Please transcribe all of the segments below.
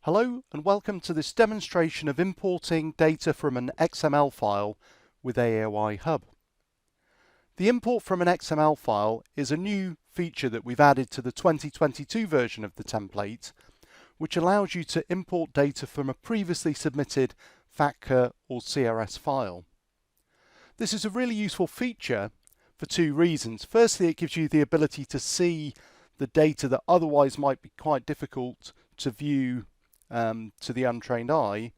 Hello and welcome to this demonstration of importing data from an XML file with AOI Hub. The import from an XML file is a new feature that we've added to the 2022 version of the template, which allows you to import data from a previously submitted FATCA or CRS file. This is a really useful feature for two reasons. Firstly, it gives you the ability to see the data that otherwise might be quite difficult to view to the untrained eye.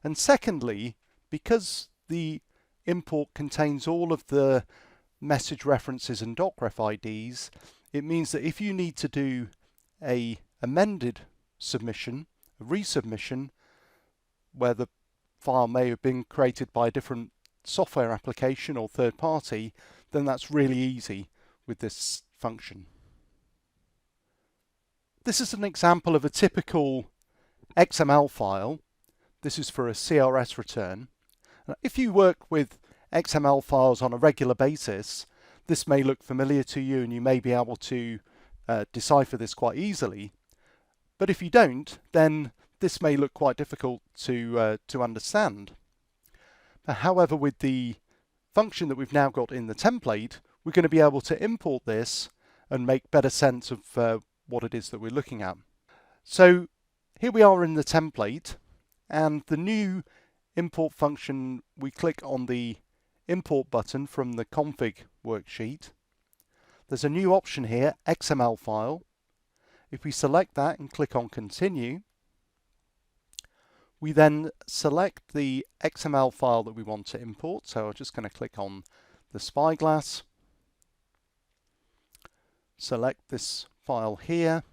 And secondly, because the import contains all of the message references and docref IDs, it means that if you need to do a amended submission, a resubmission, where the file may have been created by a different software application or third party, then that's really easy with this function. This is an example of a typical XML file. This is for a CRS return. If you work with XML files on a regular basis, this may look familiar to you and you may be able to decipher this quite easily. But if you don't, then this may look quite difficult to understand. However, with the function that we've now got in the template, we're going to be able to import this and make better sense of what it is that we're looking at. So here we are in the template, and the new import function, we click on the import button from the config worksheet. There's a new option here, XML file. If we select that and click on continue, we then select the XML file that we want to import. So I'm just going to click on the spyglass, select this file here,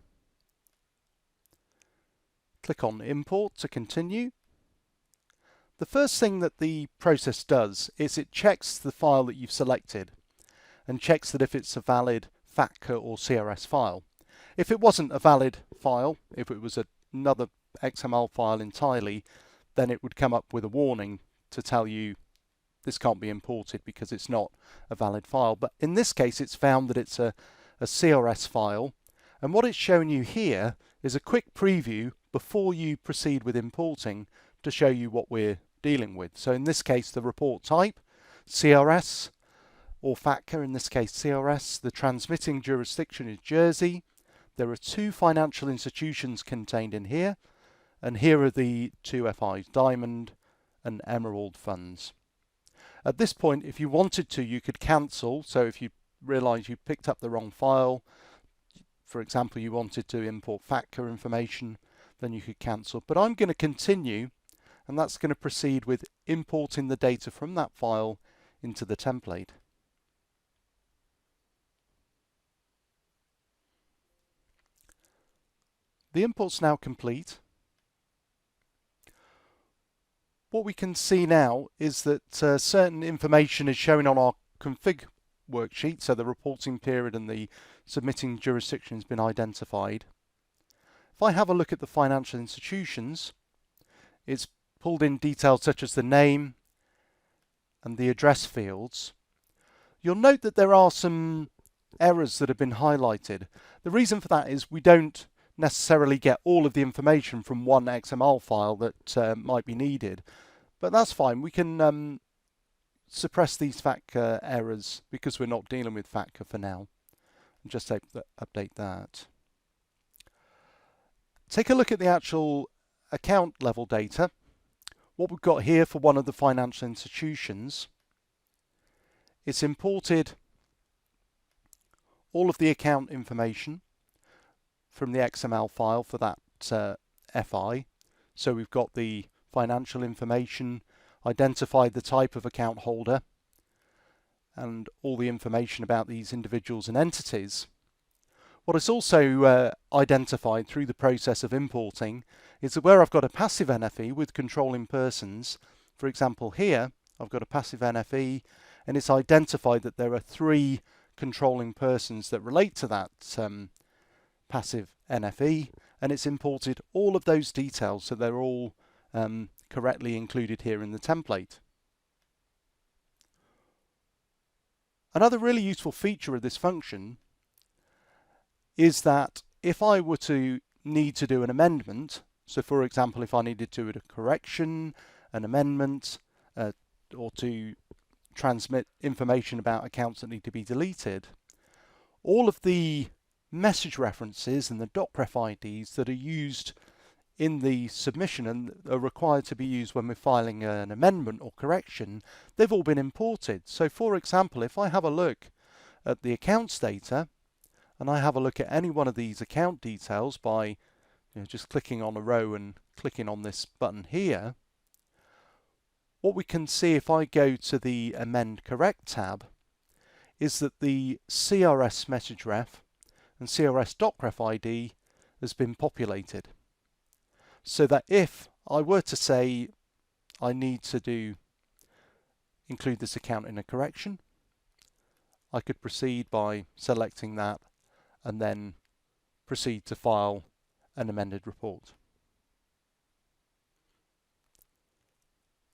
click on import to continue. The first thing that the process does is it checks the file that you've selected and checks that if it's a valid FATCA or CRS file. If it wasn't a valid file, if it was another XML file entirely, then it would come up with a warning to tell you this can't be imported because it's not a valid file. But in this case, it's found that it's a CRS file, and what it's shown you here is a quick preview before you proceed with importing to show you what we're dealing with. So in this case, the report type, CRS, or FATCA, in this case CRS. The transmitting jurisdiction is Jersey. There are two financial institutions contained in here, and here are the two FIs, Diamond and Emerald funds. At this point, if you wanted to, you could cancel. So if you realize you picked up the wrong file, for example, you wanted to import FATCA information, then you could cancel. But I'm going to continue, and that's going to proceed with importing the data from that file into the template. The import's now complete. What we can see now is that certain information is shown on our config worksheet, so the reporting period and the submitting jurisdiction has been identified. If I have a look at the financial institutions, it's pulled in details such as the name and the address fields. You'll note that there are some errors that have been highlighted. The reason for that is we don't necessarily get all of the information from one XML file that might be needed, but that's fine. We can suppress these FATCA errors because we're not dealing with FATCA for now. Just update that. Take a look at the actual account level data. What we've got here for one of the financial institutions, it's imported all of the account information from the XML file for that FI. So we've got the financial information, identified the type of account holder, and all the information about these individuals and entities. What is also identified through the process of importing is that where I've got a passive NFE with controlling persons, for example here, I've got a passive NFE, and it's identified that there are 3 controlling persons that relate to that passive NFE, and it's imported all of those details so they're all correctly included here in the template. Another really useful feature of this function is that if I were to need to do an amendment, So for example, if I needed to do a correction, an amendment, or to transmit information about accounts that need to be deleted, all of the message references and the docref IDs that are used in the submission and are required to be used when we're filing an amendment or correction, they've all been imported. So for example, if I have a look at the accounts data and I have a look at any one of these account details by just clicking on a row and clicking on this button here, what we can see if I go to the Amend Correct tab is that the CRS message ref and CRS docref ID has been populated. So that if I were to say I need to include this account in a correction, I could proceed by selecting that and then proceed to file an amended report.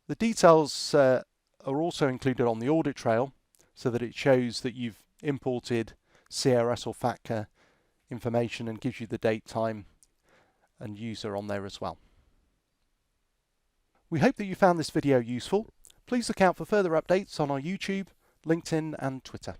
The details are also included on the audit trail so that it shows that you've imported CRS or FATCA information and gives you the date, time and user on there as well. We hope that you found this video useful. Please look out for further updates on our YouTube, LinkedIn and Twitter.